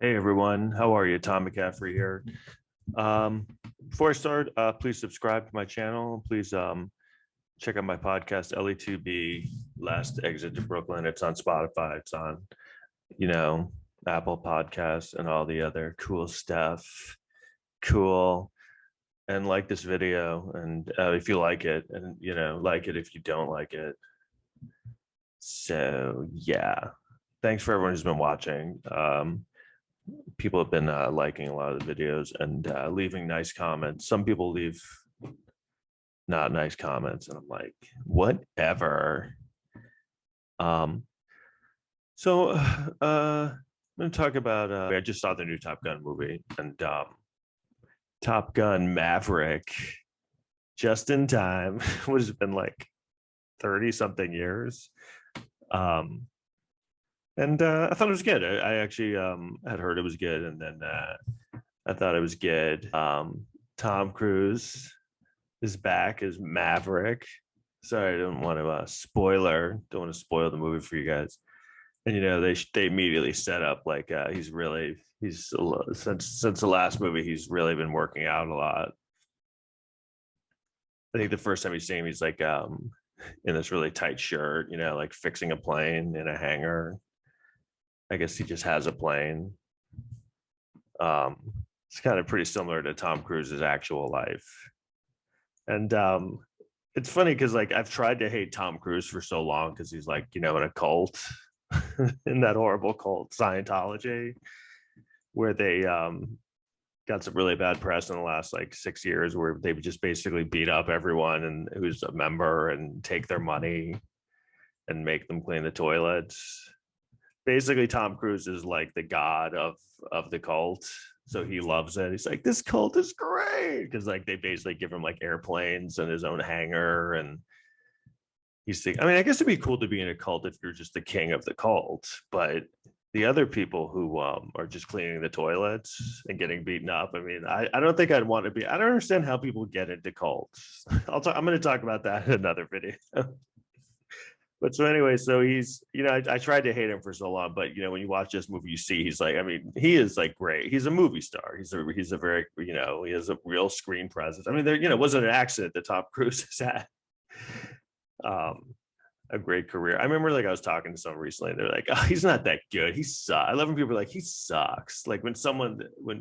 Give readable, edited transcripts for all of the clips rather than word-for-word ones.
Hey everyone, how are you? Tom McCaffrey here. Um, Before I start, please subscribe to my channel. Please check out my podcast, LE2B, Last Exit to Brooklyn. It's on Spotify. It's on, you know, Apple Podcasts and all the other cool stuff. Cool. And like this video, and if you like it, and like it if you don't like it. So yeah, thanks for everyone who's been watching. People have been liking a lot of the videos and leaving nice comments. Some people leave not nice comments, and I'm like, whatever. Um, so I'm going to talk about. I just saw the new Top Gun movie, and Top Gun Maverick, just in time. What has it been like 30 something years? Um, and I thought it was good. I actually had heard it was good, and then I thought it was good. Tom Cruise is back as Maverick. Sorry, I don't want to don't want to spoil the movie for you guys. And they immediately set up like he's since the last movie he's really been working out a lot. I think the first time you see him, he's like in this really tight shirt, like fixing a plane in a hangar. I guess he just has a plane. It's kind of pretty similar to Tom Cruise's actual life. And it's funny because like I've tried to hate Tom Cruise for so long because he's like, in a cult, in that horrible cult Scientology, where they got some really bad press in the last like 6 years, where they would just basically beat up everyone and who's a member and take their money and make them clean the toilets. Basically, Tom Cruise is like the god of the cult, so he loves it. He's like, this cult is great because like they basically give him like airplanes and his own hangar, and he's thinking, I mean, I guess it'd be cool to be in a cult if you're just the king of the cult, but the other people who are just cleaning the toilets and getting beaten up, I mean, I don't think I'd want to be. I don't understand how people get into cults. I'm going to talk about that in another video. But so anyway, so he's, I tried to hate him for so long, but when you watch this movie, you see he's like, I mean, he is like great. He's a movie star. He's a very, he has a real screen presence. I mean, there, wasn't an accident that Tom Cruise has had a great career. I remember like I was talking to someone recently, and they're like, oh, he's not that good. He sucks. I love when people are like, he sucks. Like when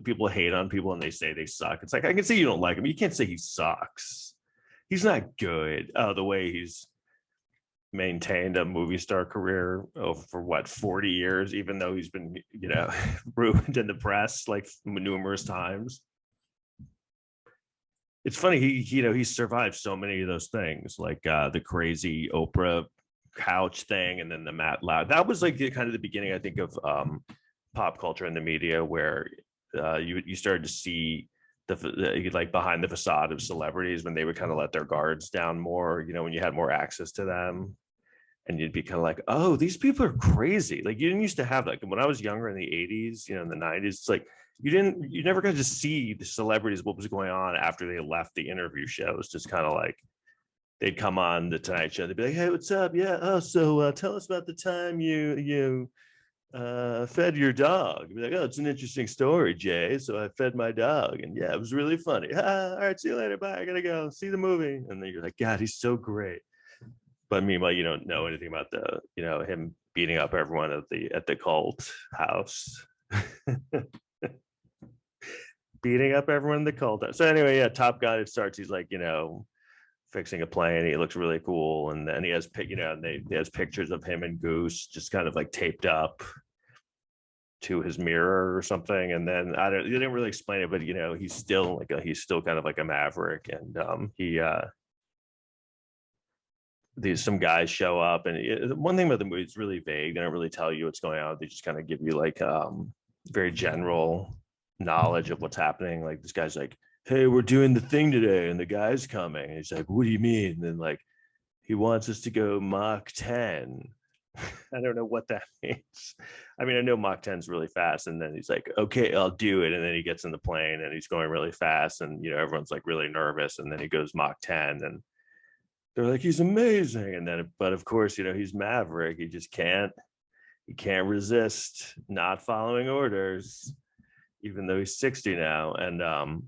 people hate on people and they say they suck, it's like, I can see you don't like him. You can't say he sucks. He's not good. The way he's maintained a movie star career for what 40 years, even though he's been ruined in the press like numerous times. It's funny, he survived so many of those things, like the crazy Oprah couch thing, and then the Matt Loud. That was like kind of the beginning, I think, of pop culture and the media, where you started to see the like behind the facade of celebrities when they would kind of let their guards down more, when you had more access to them. And you'd be kind of like, oh, these people are crazy. Like you didn't used to have like when I was younger in the 80s, in the 90s, it's like you never got to see the celebrities, what was going on after they left the interview shows. Just kind of like they'd come on the Tonight Show, they'd be like, hey, what's up? Yeah, oh, so tell us about the time you fed your dog. Be like, oh, it's an interesting story, Jay. So I fed my dog, and yeah, it was really funny. All right, see you later. Bye. I gotta go see the movie. And then you're like, God, he's so great. But meanwhile, you don't know anything about him beating up everyone at the cult house. Beating up everyone in the cult house. So anyway, yeah, Top Gun, it starts, he's like, fixing a plane. He looks really cool. And then he has he has pictures of him and Goose just kind of like taped up to his mirror or something. And then you didn't really explain it, but he's still kind of like a maverick. And some guys show up, and one thing about the movie, it's really vague. They don't really tell you what's going on. They just kind of give you like very general knowledge of what's happening. Like this guy's like, hey, we're doing the thing today, and the guy's coming. And he's like, what do you mean? And then like he wants us to go Mach 10. I don't know what that means. I mean, I know Mach 10 is really fast. And then he's like, okay, I'll do it. And then he gets in the plane and he's going really fast, and everyone's like really nervous. And then he goes Mach 10, and they're like, he's amazing. And then, but of course, he's Maverick. He he can't resist not following orders, even though he's 60 now. And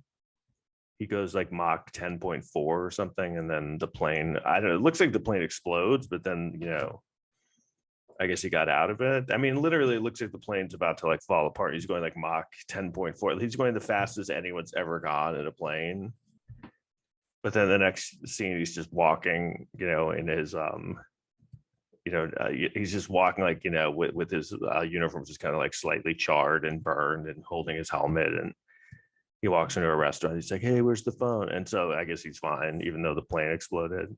he goes like Mach 10.4 or something, and then the plane, I don't know, it looks like the plane explodes, but then, I guess he got out of it. I mean, literally, it looks like the plane's about to like fall apart. He's going like Mach 10.4. He's going the fastest anyone's ever gone in a plane. But then the next scene, he's just walking, in his he's just walking like, with his uniform just kind of like slightly charred and burned, and holding his helmet. And he walks into a restaurant. He's like, "Hey, where's the phone?" And so I guess he's fine, even though the plane exploded.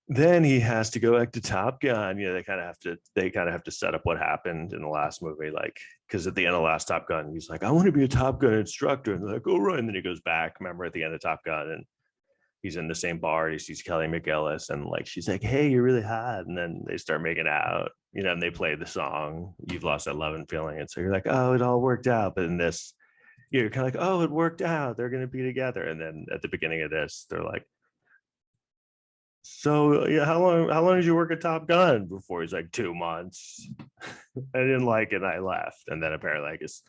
Then he has to go back to Top Gun. They kind of have to set up what happened in the last movie, like, because at the end of the last Top Gun, he's like, "I want to be a Top Gun instructor," and they're like, "Oh, right." And then he goes back. Remember at the end of Top Gun, and he's in the same bar. He sees Kelly McGillis, and like she's like, "Hey, you're really hot," and then they start making out. And they play the song "You've Lost That Love and Feeling," and so you're like, "Oh, it all worked out." But in this, you're kind of like, "Oh, it worked out. They're gonna be together." And then at the beginning of this, they're like, "So yeah, how long did you work at Top Gun?" Before he's like, 2 months. I didn't like it, and I left. And then apparently, I guess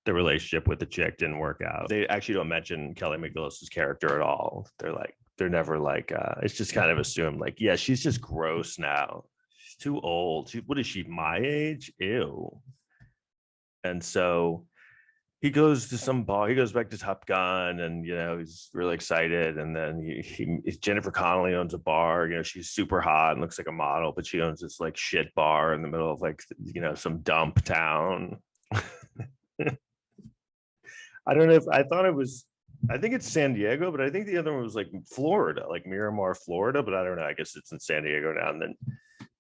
the relationship with the chick didn't work out. They actually don't mention Kelly McGillis's character at all. They're never like, it's just kind of assumed like, yeah, she's just gross now. She's too old. What is she, my age? Ew. And so he goes to some bar. He goes back to Top Gun, and he's really excited. And then Jennifer Connelly owns a bar. She's super hot and looks like a model, but she owns this like shit bar in the middle of like some dump town. I don't know if I thought it was. I think it's San Diego, but I think the other one was like Florida, like Miramar, Florida. But I don't know. I guess it's in San Diego now. And then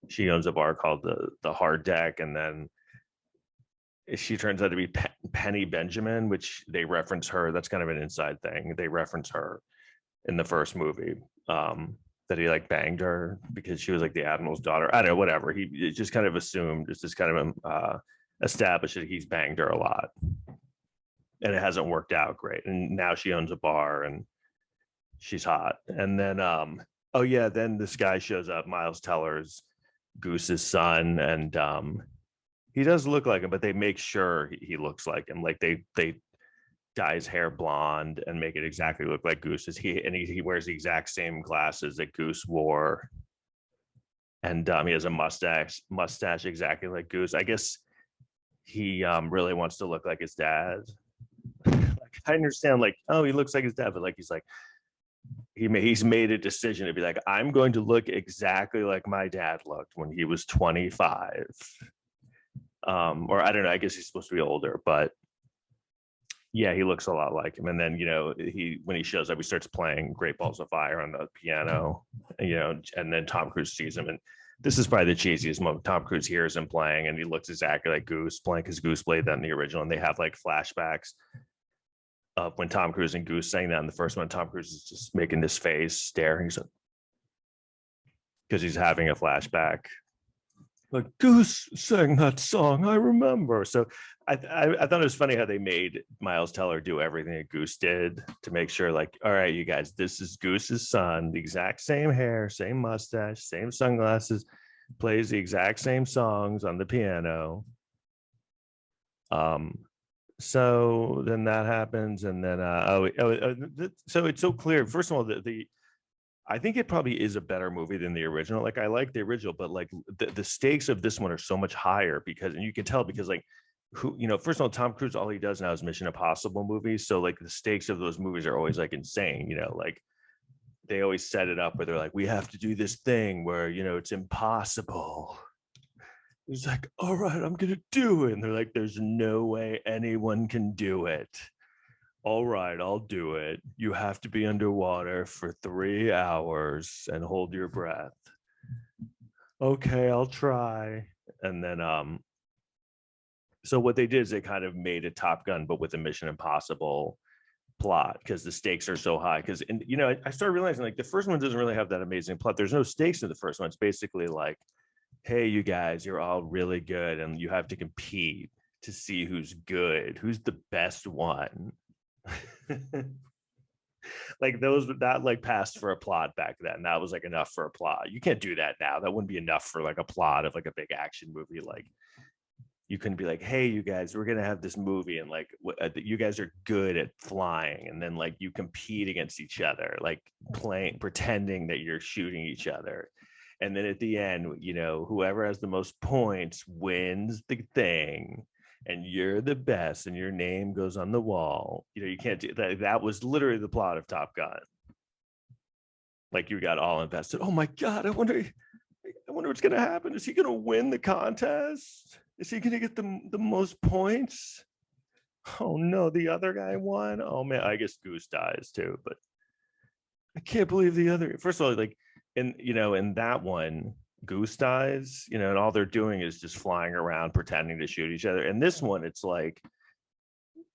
she owns a bar called the Hard Deck, and then she turns out to be Penny Benjamin, which they reference her. That's kind of an inside thing. They reference her in the first movie, that he like banged her because she was like the admiral's daughter. I don't know, whatever. He just kind of assumed, it's just kind of established that he's banged her a lot, and it hasn't worked out great. And now she owns a bar and she's hot. And then, oh yeah, then this guy shows up, Miles Teller's Goose's son, and he does look like him, but they make sure he looks like him. Like they dye his hair blonde and make it exactly look like Goose's. He wears the exact same glasses that Goose wore, and he has a mustache exactly like Goose. I guess he really wants to look like his dad. Like, I understand, like, oh, he looks like his dad, but like he's made a decision to be like, I'm going to look exactly like my dad looked when he was 25. Or I don't know, I guess he's supposed to be older, but yeah, he looks a lot like him. And then when he shows up, he starts playing Great Balls of Fire on the piano, and then Tom Cruise sees him, and this is probably the cheesiest moment. Tom Cruise hears him playing, and he looks exactly like Goose playing, because Goose played that in the original, and they have like flashbacks of when Tom Cruise and Goose sang that in the first one. Tom Cruise is just making this face, staring, because he's having a flashback. Like, Goose sang that song, I remember. So I thought it was funny how they made Miles Teller do everything that Goose did to make sure, like, all right, you guys, this is Goose's son, the exact same hair, same mustache, same sunglasses, plays the exact same songs on the piano. So then that happens, and then so it's so clear. First of all, the I think it probably is a better movie than the original. Like, I like the original, but like the stakes of this one are so much higher, because, and you can tell because like first of all, Tom Cruise, all he does now is Mission Impossible movies. So like the stakes of those movies are always like insane, like they always set it up where they're like, we have to do this thing where, it's impossible. He's like, all right, I'm going to do it. And they're like, there's no way anyone can do it. All right, I'll do it. You have to be underwater for 3 hours and hold your breath. Okay, I'll try. And then, so what they did is they kind of made a Top Gun, but with a Mission Impossible plot, because the stakes are so high. Because, I started realizing like the first one doesn't really have that amazing plot. There's no stakes in the first one. It's basically like, hey, you guys, you're all really good, and you have to compete to see who's good, who's the best one. Like those that like passed for a plot back then. That was like enough for a plot. You can't do that now. That wouldn't be enough for like a plot of like a big action movie. Like you couldn't be like, hey, you guys, we're gonna have this movie, and like you guys are good at flying, and then like you compete against each other, like playing, pretending that you're shooting each other, and then at the end, you know, whoever has the most points wins the thing, and you're the best, and your name goes on the wall. You know, you can't do that. That was literally the plot of Top Gun. Like you got all invested. Oh my god, I wonder what's going to happen. Is he going to win the contest? Is he going to get the most points? Oh no, the other guy won. Oh man, I guess Goose dies too. But I can't believe the other. First of all, like in that one, Goose dies. You know, and all they're doing is just flying around pretending to shoot each other. And this one, it's like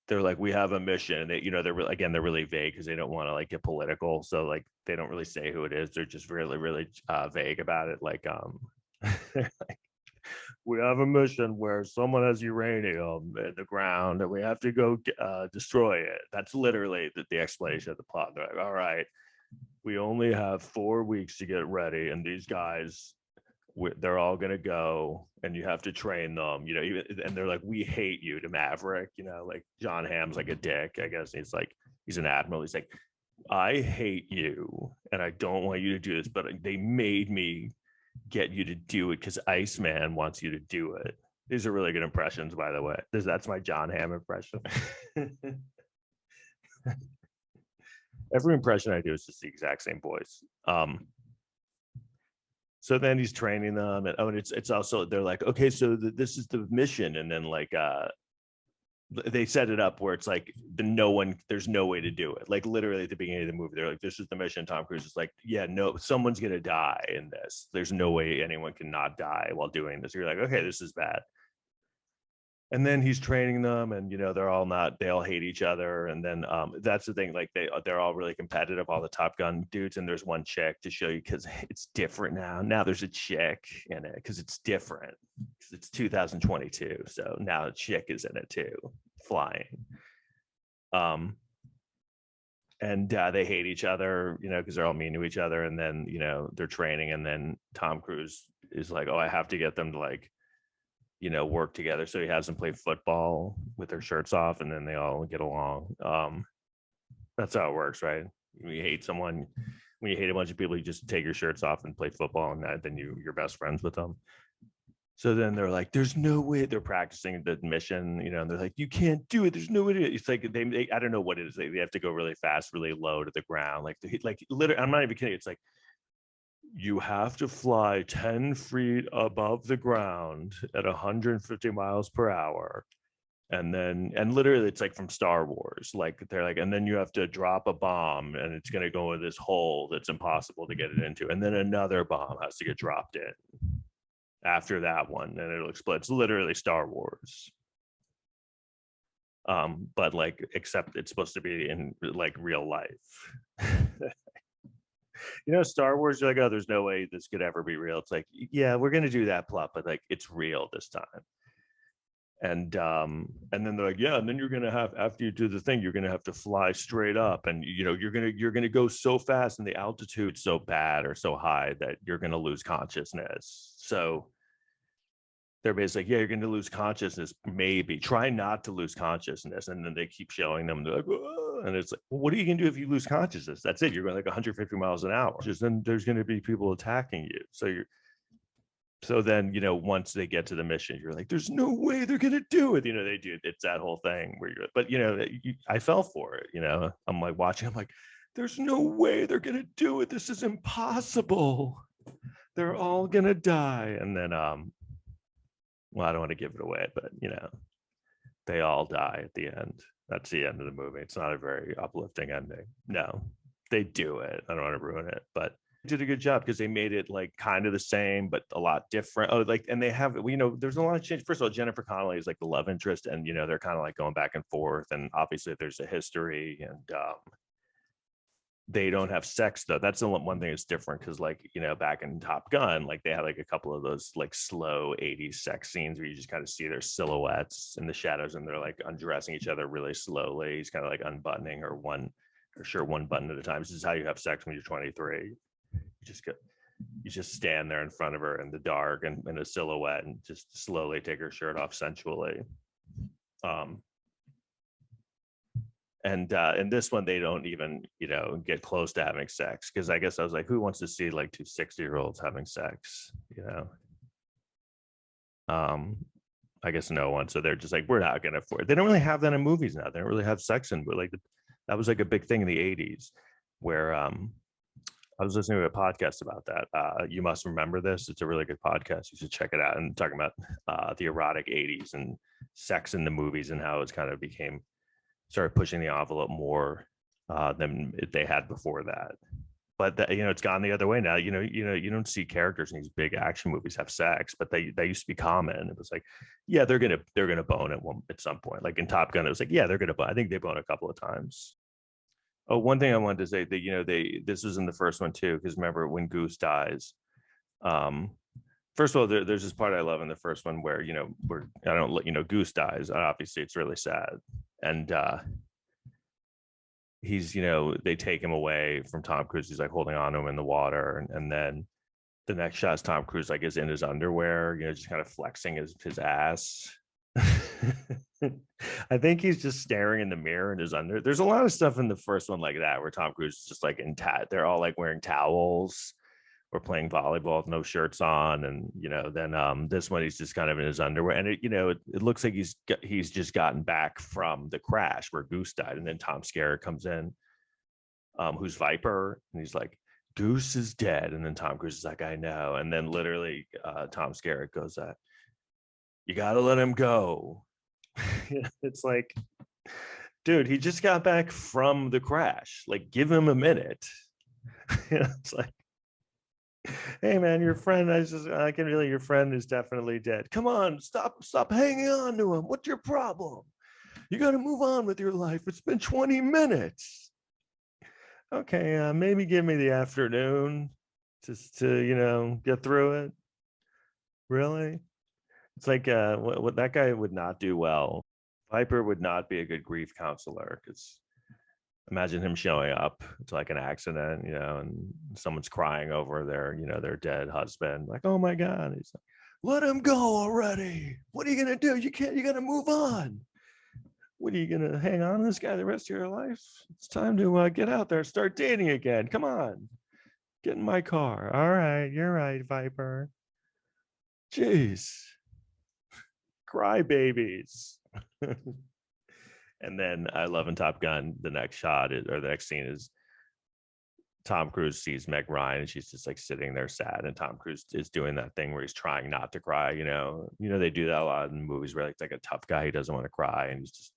they're like, we have a mission. And they, you know, they're really vague because they don't want to like get political. So like they don't really say who it is. They're just really vague about it. Like like, we have a mission where someone has uranium in the ground and we have to go destroy it. That's literally the explanation of the plot. They're like, all right, we only have 4 weeks to get ready, and these guys, they're all gonna go, and you have to train them. You know, even, and they're like, we hate you to Maverick. You know, like John Hamm's like a dick, I guess. He's like, he's an admiral. He's like, I hate you, and I don't want you to do this, but they made me get you to do it because Iceman wants you to do it. These are really good impressions, by the way. That's my John Hamm impression. Every impression I do is just the exact same voice. So then he's training them, and and it's also, they're like, okay, so this is the mission, and then like they set it up where it's like there's no way to do it. Like literally at the beginning of the movie, they're like, this is the mission. Tom Cruise is like, yeah, no, someone's gonna die in this. There's no way anyone can not die while doing this. You're like, okay, this is bad. And then he's training them, and you know, they all hate each other. And then that's the thing, like they're all really competitive, all the Top Gun dudes. And there's one chick to show you, because it's different now there's a chick in it because it's different, because it's 2022, so now a chick is in it too, flying. And they hate each other, you know, because they're all mean to each other. And then, you know, they're training, and then Tom Cruise is like, oh, I have to get them to like, you know, work together. So he has them play football with their shirts off, and then they all get along. That's how it works, right? When you hate someone, when you hate a bunch of people, you just take your shirts off and play football, and then you're best friends with them. So then they're like, there's no way. They're practicing the mission, you know, and they're like, you can't do it. There's no way. It's like they I don't know what it is. They have to go really fast, really low to the ground. Like literally, I'm not even kidding. It's like, you have to fly 10 feet above the ground at 150 miles per hour. And literally it's like from Star Wars. Like they're like, and then you have to drop a bomb, and it's going to go in this hole that's impossible to get it into. And then another bomb has to get dropped in after that one, and it'll explode. It's literally Star Wars. But like, except it's supposed to be in like real life. You know, Star Wars, you're like, oh, there's no way this could ever be real. It's like, yeah, we're gonna do that plot, but like it's real this time. And then they're like, yeah, and then you're gonna have, after you do the thing, you're gonna have to fly straight up, and you know, you're gonna go so fast, and the altitude's so bad or so high that you're gonna lose consciousness. So they're basically like, yeah, you're gonna lose consciousness, maybe try not to lose consciousness. And then they keep showing them, they're like, whoa. And it's like, well, what are you gonna do if you lose consciousness? That's it, you're going like 150 miles an hour. Just then there's gonna be people attacking you. So then, you know, once they get to the mission, you're like, there's no way they're gonna do it. You know, they do. It's that whole thing where but you know, I fell for it. You know, I'm like watching. I'm like, there's no way they're gonna do it. This is impossible. They're all gonna die. And then, well, I don't want to give it away, but you know, they all die at the end. That's the end of the movie. It's not a very uplifting ending. No, they do it. I don't want to ruin it, but did a good job because they made it like kind of the same but a lot different. Oh, like, and they have, you know, there's a lot of change. First of all, Jennifer Connelly is like the love interest, and you know, they're kind of like going back and forth, and obviously there's a history. And they don't have sex though. That's the one thing that's different, because like, you know, back in Top Gun, like they had like a couple of those like slow 80s sex scenes where you just kind of see their silhouettes in the shadows, and they're like undressing each other really slowly. He's kind of like unbuttoning, or one or sure, one button at a time. This is how you have sex when you're 23. You just stand there in front of her in the dark and in a silhouette and just slowly take her shirt off sensually. And in this one, they don't even, get close to having sex, because I guess I was like, who wants to see like two 60-year-olds having sex? I guess no one. So they're just like, we're not going to afford it. They don't really have that in movies now. They don't really have sex in, but like that was like a big thing in the 80s where I was listening to a podcast about that. You Must Remember This. It's a really good podcast. You should check it out. And talking about the erotic 80s and sex in the movies and how it's kind of started pushing the envelope more than they had before that. But it's gone the other way now. You don't see characters in these big action movies have sex, but they used to be common. It was like, yeah, they're gonna bone at some point. Like in Top Gun, it was like, yeah, they're gonna bone. I think they bone a couple of times. Oh, one thing I wanted to say that this was in the first one too, because remember when Goose dies. First of all, there's this part I love in the first one where Goose dies, and obviously it's really sad, and he's they take him away from Tom Cruise. He's like holding on to him in the water, and then the next shot is Tom Cruise like is in his underwear, just kind of flexing his ass. I think he's just staring in the mirror in his under. There's a lot of stuff in the first one like that where Tom Cruise is just like they're all like wearing towels or playing volleyball with no shirts on, and then this one he's just kind of in his underwear, and it looks like he's just gotten back from the crash where Goose died, and then Tom Skerritt comes in, who's Viper, and he's like, Goose is dead, and then Tom Cruise is like, I know, and then literally Tom Skerritt goes, you gotta let him go. It's like, dude, he just got back from the crash, like give him a minute. It's like, hey man, your friend, your friend is definitely dead. Come on, stop hanging on to him. What's your problem? You got to move on with your life. It's been 20 minutes. Okay, maybe give me the afternoon just to get through it. Really? It's like what that guy would not do well. Viper would not be a good grief counselor, because imagine him showing up to like an accident, and someone's crying over their dead husband. Like, oh my God. He's like, let him go already. What are you going to do? You got to move on. What are you going to hang on to this guy the rest of your life? It's time to get out there, start dating again. Come on, get in my car. All right. You're right, Viper. Jeez. Cry babies. And then I love in Top Gun, the next scene is Tom Cruise sees Meg Ryan, and she's just like sitting there sad, and Tom Cruise is doing that thing where he's trying not to cry. They do that a lot in movies where it's like a tough guy, he doesn't want to cry, and he's just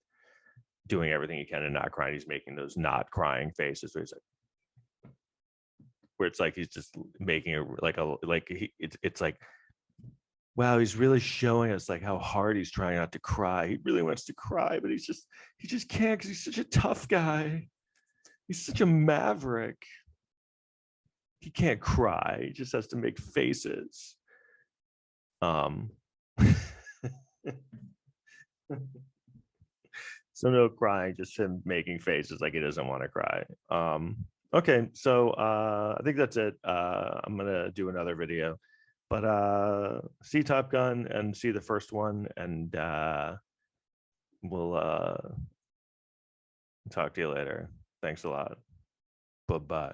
doing everything he can to not cry. And he's making those not crying faces where he's like, where it's like he's just making it's like, wow, he's really showing us like how hard he's trying not to cry. He really wants to cry, but he just can't, because he's such a tough guy. He's such a maverick. He can't cry. He just has to make faces. So no crying, just him making faces like he doesn't want to cry. Okay, so I think that's it. I'm gonna do another video. But see Top Gun and see the first one, and we'll talk to you later. Thanks a lot. Bye-bye.